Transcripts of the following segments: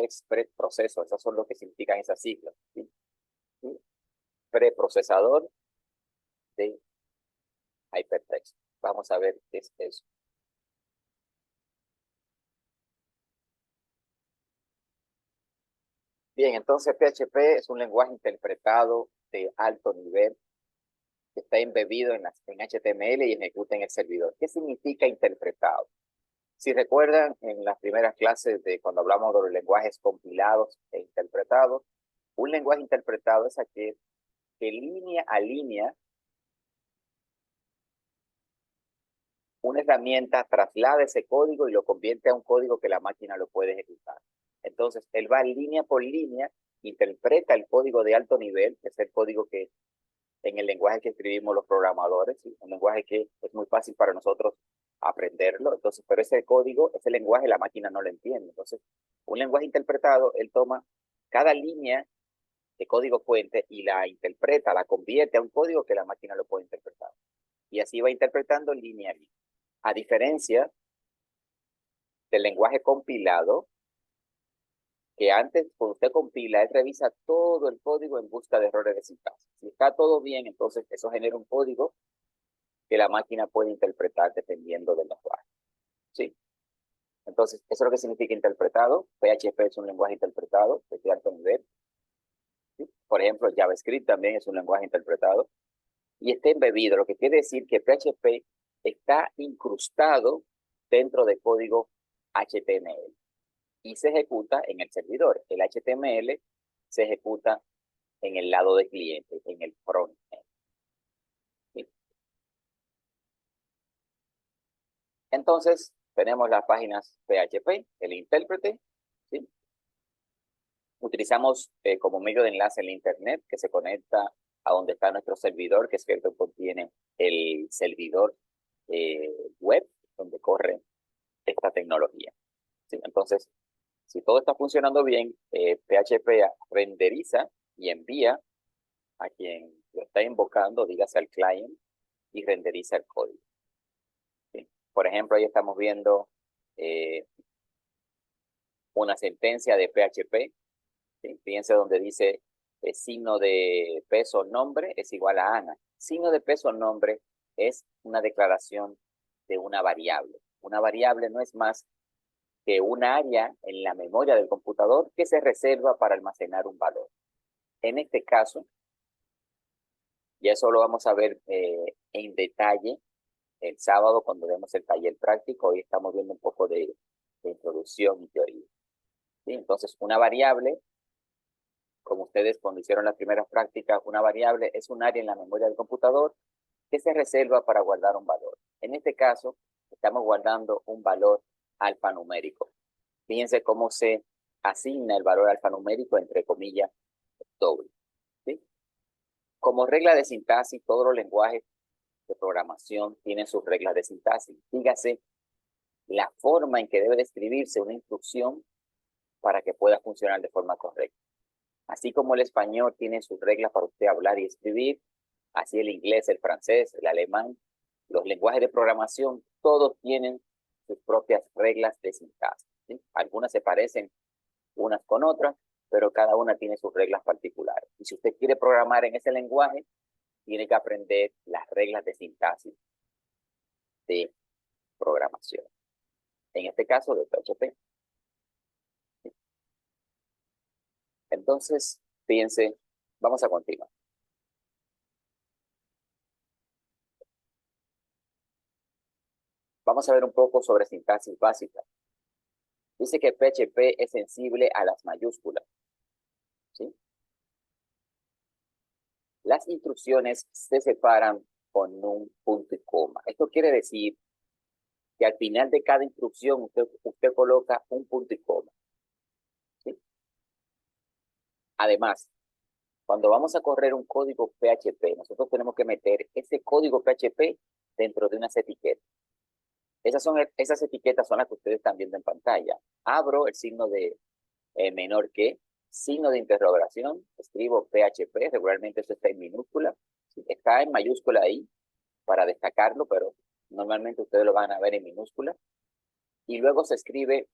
Hypertext Preprocessor. Esos son lo que significan esas siglas. ¿Sí? ¿Sí? Preprocesador de Hypertext. Vamos a ver qué es eso. Bien, entonces PHP es un lenguaje interpretado de alto nivel que está embebido en HTML y ejecuta en el servidor. ¿Qué significa interpretado? Si recuerdan, en las primeras clases de cuando hablamos de los lenguajes compilados e interpretados, un lenguaje interpretado es aquel que línea a línea una herramienta traslada ese código y lo convierte a un código que la máquina lo puede ejecutar. Entonces, él va línea por línea, interpreta el código de alto nivel, que es el código que en el lenguaje que escribimos los programadores, ¿sí? Un lenguaje que es muy fácil para nosotros aprenderlo. Entonces, pero ese código, ese lenguaje, la máquina no lo entiende. Entonces, un lenguaje interpretado, él toma cada línea de código fuente y la interpreta, la convierte a un código que la máquina lo puede interpretar. Y así va interpretando línea a línea. A diferencia del lenguaje compilado, que antes, cuando usted compila, él revisa todo el código en busca de errores de sintaxis. Si está todo bien, entonces eso genera un código que la máquina puede interpretar dependiendo del lenguaje. ¿Sí? Entonces, eso es lo que significa interpretado. PHP es un lenguaje interpretado de alto nivel. ¿Sí? Por ejemplo, JavaScript también es un lenguaje interpretado. Y está embebido, lo que quiere decir que PHP está incrustado dentro del código HTML y se ejecuta en el servidor. El HTML se ejecuta en el lado de cliente, en el frontend. ¿Sí? Entonces, tenemos las páginas PHP, el intérprete, ¿sí? Utilizamos como medio de enlace el internet que se conecta a donde está nuestro servidor, que es cierto contiene el servidor web donde corre esta tecnología. ¿Sí? Entonces, si todo está funcionando bien, PHP renderiza y envía a quien lo está invocando, dígase al client, y renderiza el código. ¿Sí? Por ejemplo, ahí estamos viendo una sentencia de PHP. ¿Sí? Fíjense donde dice signo de peso nombre es igual a Ana. Signo de peso nombre es una declaración de una variable. Una variable no es más que un área en la memoria del computador que se reserva para almacenar un valor. En este caso, y eso lo vamos a ver en detalle el sábado cuando vemos el taller práctico. Hoy estamos viendo un poco de introducción y teoría. ¿Sí? Entonces, una variable, como ustedes cuando hicieron las primeras prácticas, una variable es un área en la memoria del computador que se reserva para guardar un valor. En este caso, estamos guardando un valor alfanumérico. Fíjense cómo se asigna el valor alfanumérico, entre comillas, doble. ¿Sí? Como regla de sintaxis, todos los lenguajes de programación tienen sus reglas de sintaxis. Dígase la forma en que debe de escribirse una instrucción para que pueda funcionar de forma correcta. Así como el español tiene sus reglas para usted hablar y escribir, así el inglés, el francés, el alemán, los lenguajes de programación, todos tienen sus propias reglas de sintaxis. ¿Sí? Algunas se parecen unas con otras, pero cada una tiene sus reglas particulares. Y si usted quiere programar en ese lenguaje, tiene que aprender las reglas de sintaxis de programación. En este caso, de PHP. Entonces, fíjense, vamos a continuar. Vamos a ver un poco sobre sintaxis básica. Dice que PHP es sensible a las mayúsculas. ¿Sí? Las instrucciones se separan con un punto y coma. Esto quiere decir que al final de cada instrucción usted coloca un punto y coma. ¿Sí? Además, cuando vamos a correr un código PHP, nosotros tenemos que meter ese código PHP dentro de unas etiquetas. Esas etiquetas son las que ustedes están viendo en pantalla. Abro el signo de menor que, signo de interrogación, escribo PHP, regularmente eso está en minúscula. Está en mayúscula ahí para destacarlo, pero normalmente ustedes lo van a ver en minúscula. Y luego se escribe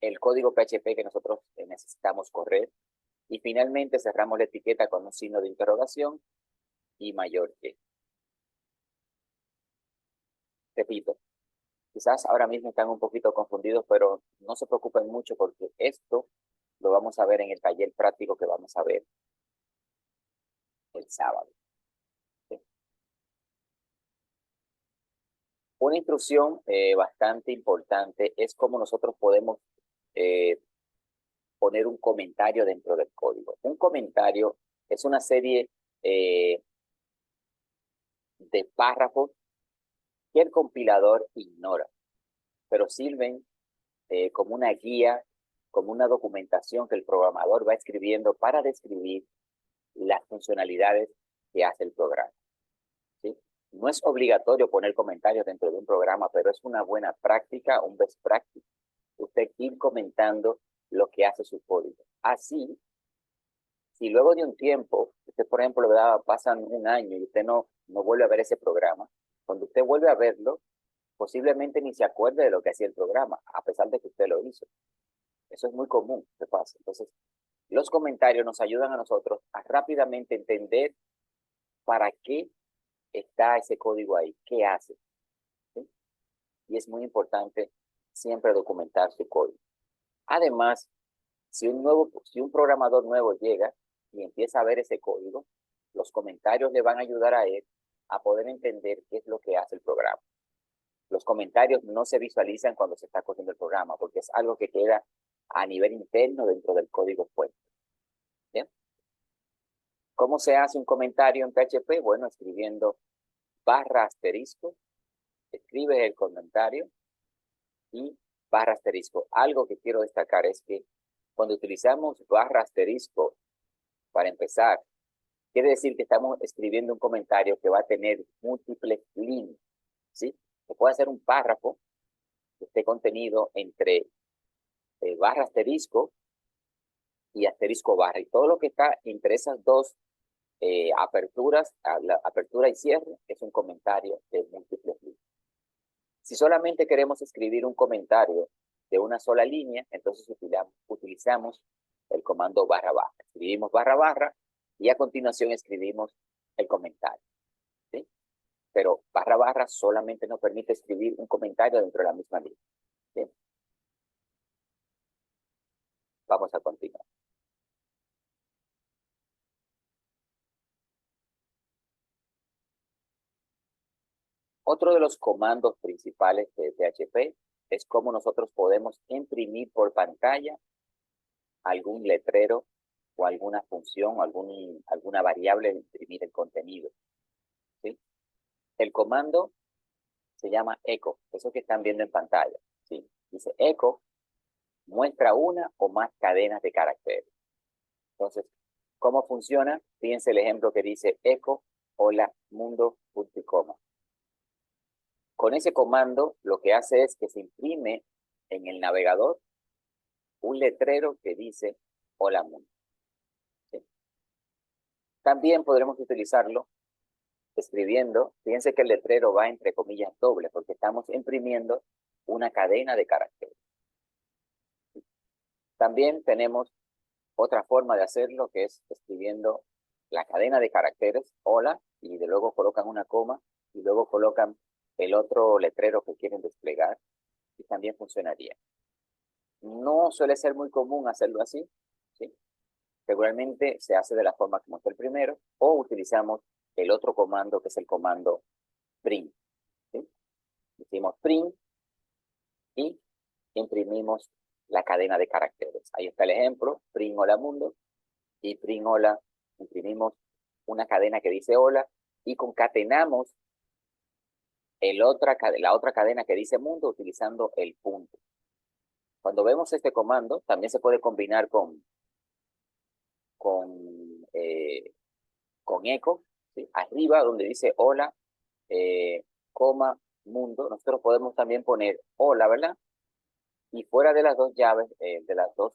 el código PHP que nosotros necesitamos correr. Y finalmente cerramos la etiqueta con un signo de interrogación y mayor que. Repito, quizás ahora mismo están un poquito confundidos, pero no se preocupen mucho porque esto lo vamos a ver en el taller práctico que vamos a ver el sábado. ¿Sí? Una instrucción bastante importante es cómo nosotros podemos poner un comentario dentro del código. Un comentario es una serie de párrafos que el compilador ignora, pero sirven como una guía, como una documentación que el programador va escribiendo para describir las funcionalidades que hace el programa. ¿Sí? No es obligatorio poner comentarios dentro de un programa, pero es una buena práctica, un best practice, usted ir comentando lo que hace su código. Así, si luego de un tiempo, usted por ejemplo, pasan un año y usted no vuelve a ver ese programa, cuando usted vuelve a verlo, posiblemente ni se acuerde de lo que hacía el programa, a pesar de que usted lo hizo. Eso es muy común que pasa. Entonces, los comentarios nos ayudan a nosotros a rápidamente entender para qué está ese código ahí, qué hace. ¿Sí? Y es muy importante siempre documentar su código. Además, si un programador nuevo llega y empieza a ver ese código, los comentarios le van a ayudar a él a poder entender qué es lo que hace el programa. Los comentarios no se visualizan cuando se está corriendo el programa, porque es algo que queda a nivel interno dentro del código fuente. ¿Bien? ¿Cómo se hace un comentario en PHP? Bueno, escribiendo barra asterisco, escribe el comentario y barra asterisco. Algo que quiero destacar es que cuando utilizamos barra asterisco para empezar, quiere decir que estamos escribiendo un comentario que va a tener múltiples líneas, ¿sí? Se puede hacer un párrafo que esté contenido entre barra asterisco y asterisco barra. Y todo lo que está entre esas dos aperturas, la apertura y cierre, es un comentario de múltiples líneas. Si solamente queremos escribir un comentario de una sola línea, entonces utilizamos el comando barra barra. Escribimos barra barra y a continuación escribimos el comentario. ¿Sí? Pero barra barra solamente nos permite escribir un comentario dentro de la misma línea. ¿Sí? Vamos a continuar. Otro de los comandos principales de PHP es cómo nosotros podemos imprimir por pantalla algún letrero o alguna función o alguna variable de imprimir el contenido. ¿Sí? El comando se llama echo, eso que están viendo en pantalla. ¿Sí? Dice echo, muestra una o más cadenas de caracteres. Entonces, ¿cómo funciona? Fíjense el ejemplo que dice echo, hola, mundo, punto y coma. Con ese comando, lo que hace es que se imprime en el navegador un letrero que dice hola, mundo. ¿Sí? También podremos utilizarlo escribiendo. Fíjense que el letrero va entre comillas dobles porque estamos imprimiendo una cadena de caracteres. También tenemos otra forma de hacerlo que es escribiendo la cadena de caracteres, hola, y de luego colocan una coma y luego colocan el otro letrero que quieren desplegar y también funcionaría. No suele ser muy común hacerlo así, ¿sí? Regularmente se hace de la forma como está el primero o utilizamos el otro comando que es el comando print. ¿Sí? Decimos print y imprimimos la cadena de caracteres. Ahí está el ejemplo, print hola mundo y print hola, imprimimos una cadena que dice hola y concatenamos la otra cadena que dice mundo utilizando el punto. Cuando vemos este comando, también se puede combinar con echo, ¿sí? Arriba donde dice hola, coma, mundo, nosotros podemos también poner hola, ¿verdad? Y fuera de las dos llaves, de las dos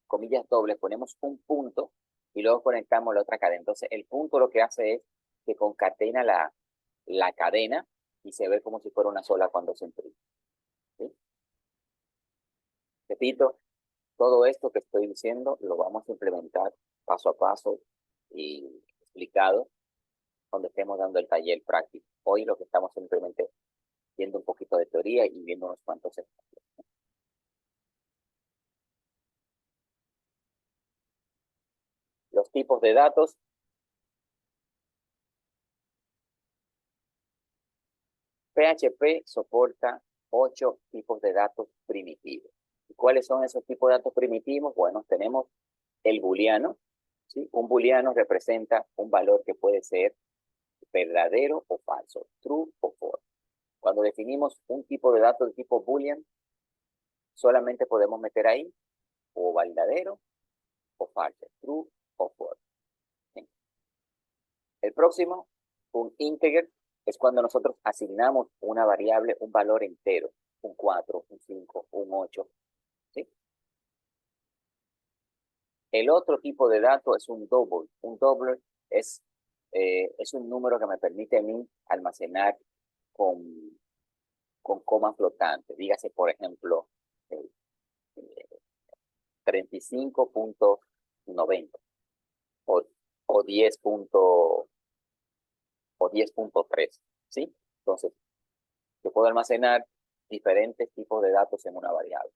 comillas dobles, ponemos un punto y luego conectamos la otra cadena. Entonces, el punto lo que hace es que concatena la cadena y se ve como si fuera una sola cuando se imprime. ¿Sí? Repito, todo esto que estoy diciendo lo vamos a implementar paso a paso y explicado cuando estemos dando el taller práctico. Hoy lo que estamos simplemente viendo un poquito de teoría y viendo unos cuantos ejemplos. Los tipos de datos. PHP soporta 8 tipos de datos primitivos. ¿Y cuáles son esos tipos de datos primitivos? Bueno, tenemos el booleano, ¿sí? Un booleano representa un valor que puede ser verdadero o falso, true o false. Cuando definimos un tipo de datos de tipo boolean, solamente podemos meter ahí o verdadero o falso, true o false. ¿Sí? El próximo, un integer, es cuando nosotros asignamos una variable, un valor entero, un 4, un 5, un 8. ¿Sí? El otro tipo de dato es un double. Un double es un número que me permite a mí almacenar con, con coma flotante. Dígase, por ejemplo, eh, 35.90 o, o 10.3. ¿Sí? Entonces, yo puedo almacenar diferentes tipos de datos en una variable.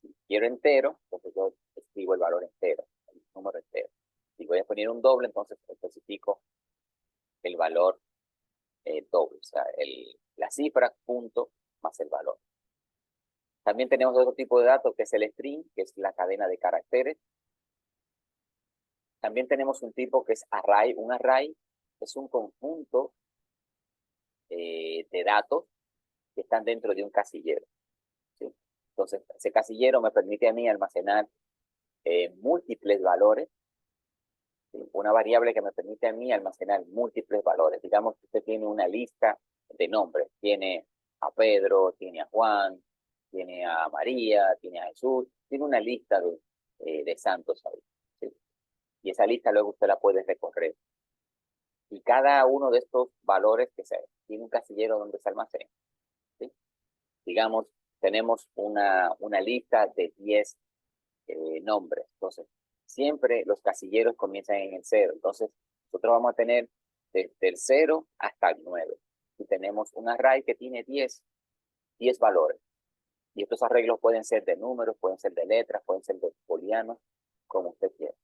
Si quiero entero, entonces yo escribo el valor entero, el número entero. Si voy a poner un doble, entonces especifico el valor doble, o sea, la cifra, punto, más el valor. También tenemos otro tipo de datos que es el string, que es la cadena de caracteres. También tenemos un tipo que es array. Un array es un conjunto de datos que están dentro de un casillero. ¿Sí? Entonces, ese casillero me permite a mí almacenar múltiples valores. ¿Sí? Una variable que me permite a mí almacenar múltiples valores. Digamos que usted tiene una lista de nombres. Tiene a Pedro, tiene a Juan, tiene a María, tiene a Jesús. Tiene una lista de santos ahí. ¿Sí? Y esa lista luego usted la puede recorrer. Y cada uno de estos valores que tiene un casillero donde se almacena. ¿Sí? Digamos, tenemos una lista de 10 nombres. Entonces, siempre los casilleros comienzan en el 0. Entonces, nosotros vamos a tener desde el 0 hasta el 9. Y tenemos un array que tiene 10 valores. Y estos arreglos pueden ser de números, pueden ser de letras, pueden ser de booleanos, como usted quiera.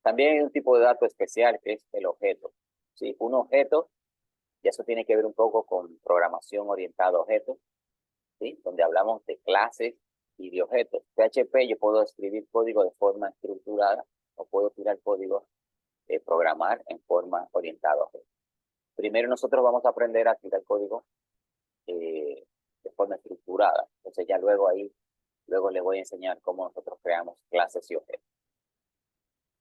También hay un tipo de dato especial que es el objeto. ¿Sí? Un objeto, y eso tiene que ver un poco con programación orientada a objetos, ¿sí? Donde hablamos de clases y de objetos. PHP yo puedo escribir código de forma estructurada o puedo tirar código de programar en forma orientada a objetos. Primero nosotros vamos a aprender a tirar código de forma estructurada. Entonces ya luego luego les voy a enseñar cómo nosotros creamos clases y objetos.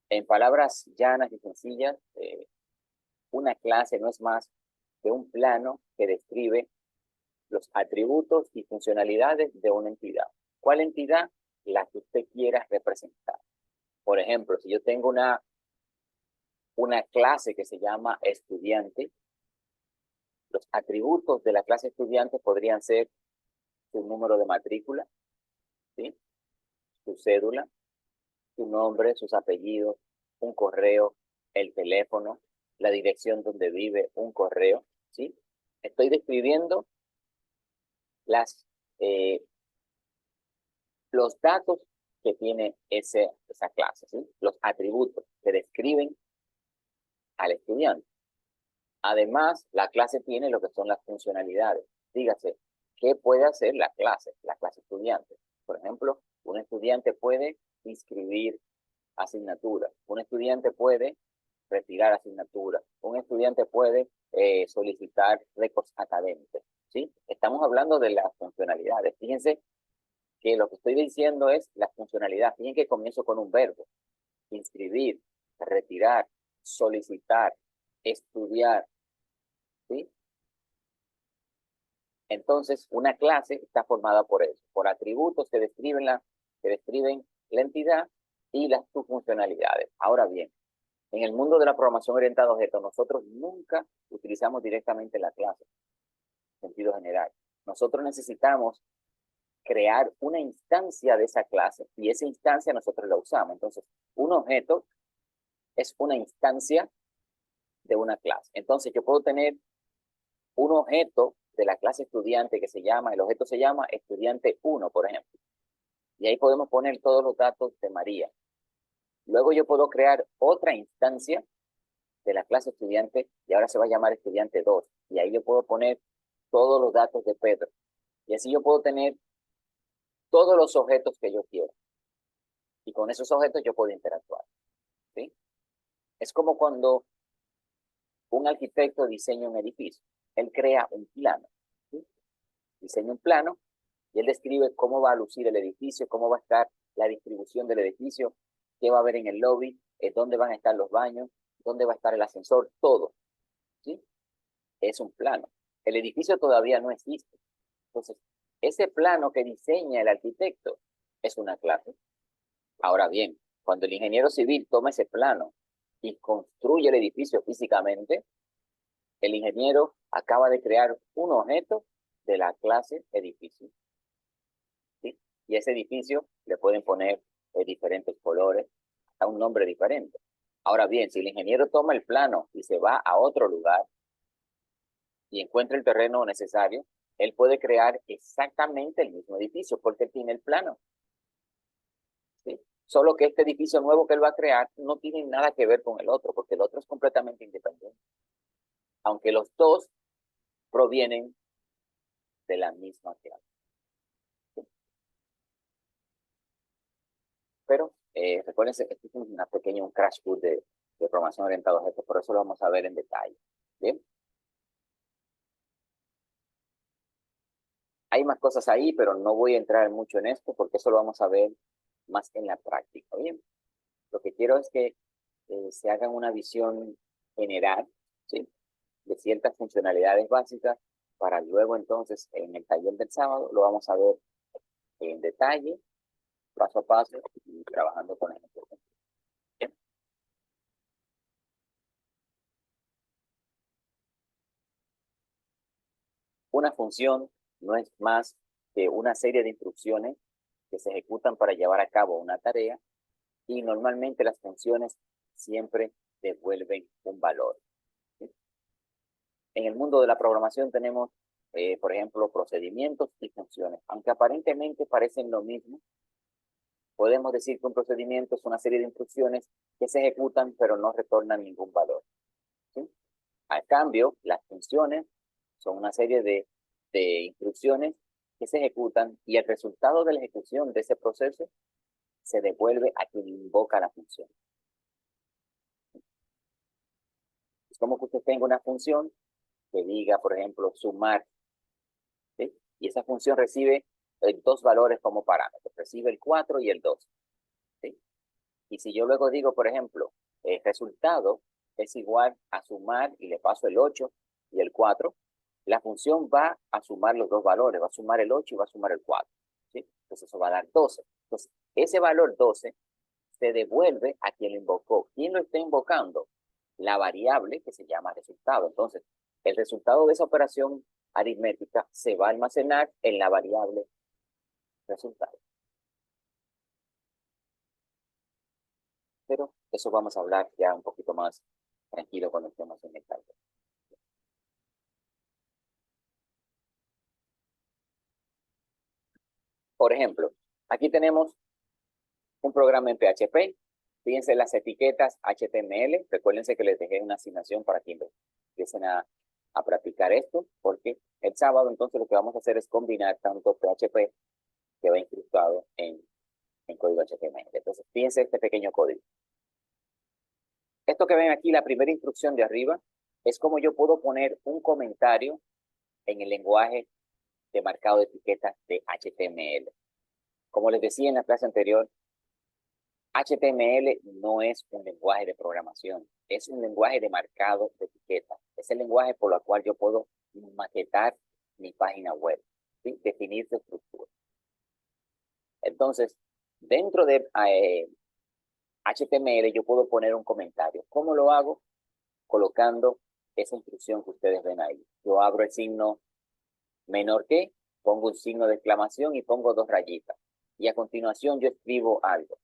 En palabras llanas y sencillas, una clase no es más que un plano que describe los atributos y funcionalidades de una entidad. ¿Cuál entidad? La que usted quiera representar. Por ejemplo, si yo tengo una clase que se llama estudiante, los atributos de la clase estudiante podrían ser su número de matrícula, ¿sí? Su cédula, su nombre, sus apellidos, un correo, el teléfono, la dirección donde vive, un correo, ¿sí? Estoy describiendo eh, los datos que tiene esa clase, ¿sí? Los atributos que describen al estudiante. Además, la clase tiene lo que son las funcionalidades. Dígase, ¿qué puede hacer la clase estudiante? Por ejemplo, un estudiante puede inscribir asignaturas, un estudiante puede retirar asignaturas, un estudiante puede solicitar récords académicos, ¿sí? Estamos hablando de las funcionalidades. Fíjense que lo que estoy diciendo es la funcionalidad. Fíjense que comienzo con un verbo: inscribir, retirar, solicitar, estudiar, ¿sí? Entonces, una clase está formada por eso, por atributos que describen la entidad y sus funcionalidades. Ahora bien, en el mundo de la programación orientada a objetos, nosotros nunca utilizamos directamente la clase, en sentido general. Nosotros necesitamos crear una instancia de esa clase y esa instancia nosotros la usamos. Entonces, un objeto es una instancia de una clase. Entonces, yo puedo tener un objeto de la clase estudiante que el objeto se llama estudiante 1, por ejemplo. Y ahí podemos poner todos los datos de María. Luego yo puedo crear otra instancia de la clase estudiante y ahora se va a llamar estudiante 2. Y ahí yo puedo poner todos los datos de Pedro. Y así yo puedo tener todos los objetos que yo quiero. Y con esos objetos yo puedo interactuar. ¿Sí? Es como cuando un arquitecto diseña un edificio. Él crea un plano. ¿Sí? Diseña un plano y él describe cómo va a lucir el edificio, cómo va a estar la distribución del edificio, qué va a haber en el lobby, dónde van a estar los baños, dónde va a estar el ascensor, todo. ¿Sí? Es un plano. El edificio todavía no existe. Entonces, ese plano que diseña el arquitecto es una clase. Ahora bien, cuando el ingeniero civil toma ese plano y construye el edificio físicamente, el ingeniero acaba de crear un objeto de la clase edificio. ¿Sí? Y ese edificio le pueden poner diferentes colores, a un nombre diferente. Ahora bien, si el ingeniero toma el plano y se va a otro lugar y encuentra el terreno necesario, él puede crear exactamente el mismo edificio porque tiene el plano. ¿Sí? Solo que este edificio nuevo que él va a crear no tiene nada que ver con el otro, porque el otro es completamente independiente. Aunque los dos provienen de la misma clase. ¿Sí? Pero recuérdense, este es un crash course de programación orientada a objetos, por eso lo vamos a ver en detalle. ¿Bien? Hay más cosas ahí, pero no voy a entrar mucho en esto porque eso lo vamos a ver más en la práctica. Bien, lo que quiero es que se hagan una visión general, ¿sí? De ciertas funcionalidades básicas para luego entonces en el taller del sábado lo vamos a ver en detalle, paso a paso y trabajando con el ejemplo. Bien. Una función no es más que una serie de instrucciones que se ejecutan para llevar a cabo una tarea y normalmente las funciones siempre devuelven un valor. ¿Sí? En el mundo de la programación tenemos, por ejemplo, procedimientos y funciones. Aunque aparentemente parecen lo mismo, podemos decir que un procedimiento es una serie de instrucciones que se ejecutan pero no retornan ningún valor. ¿Sí? A cambio, las funciones son una serie de instrucciones que se ejecutan y el resultado de la ejecución de ese proceso se devuelve a quien invoca la función. Es como que usted tenga una función que diga, por ejemplo, sumar, ¿sí? Y esa función recibe dos valores como parámetros, recibe el 4 y el 2. ¿Sí? Y si yo luego digo, por ejemplo, el resultado es igual a sumar y le paso el 8 y el 4, la función va a sumar los dos valores, va a sumar el 8 y va a sumar el 4. ¿Sí? Entonces eso va a dar 12. Entonces, ese valor 12 se devuelve a quien lo invocó. ¿Quién lo está invocando? La variable que se llama resultado. Entonces, el resultado de esa operación aritmética se va a almacenar en la variable resultado. Pero eso vamos a hablar ya un poquito más tranquilo cuando estemos en el taller. Por ejemplo, aquí tenemos un programa en PHP. Fíjense las etiquetas HTML. Recuérdense que les dejé una asignación para que empiecen a practicar esto, porque el sábado entonces lo que vamos a hacer es combinar tanto PHP que va incrustado en código HTML. Entonces, fíjense este pequeño código. Esto que ven aquí, la primera instrucción de arriba, es como yo puedo poner un comentario en el lenguaje de marcado de etiquetas de HTML. Como les decía en la clase anterior, HTML no es un lenguaje de programación, es un lenguaje de marcado de etiquetas. Es el lenguaje por el cual yo puedo maquetar mi página web, ¿sí? Definir su estructura. Entonces, dentro de HTML yo puedo poner un comentario. ¿Cómo lo hago? Colocando esa instrucción que ustedes ven ahí. Yo abro el signo menor que pongo un signo de exclamación y pongo dos rayitas. Y a continuación yo escribo algo.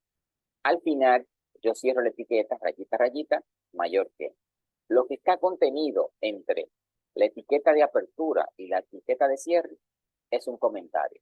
Al final, yo cierro la etiqueta, rayita, rayita, mayor que. Lo que está contenido entre la etiqueta de apertura y la etiqueta de cierre es un comentario.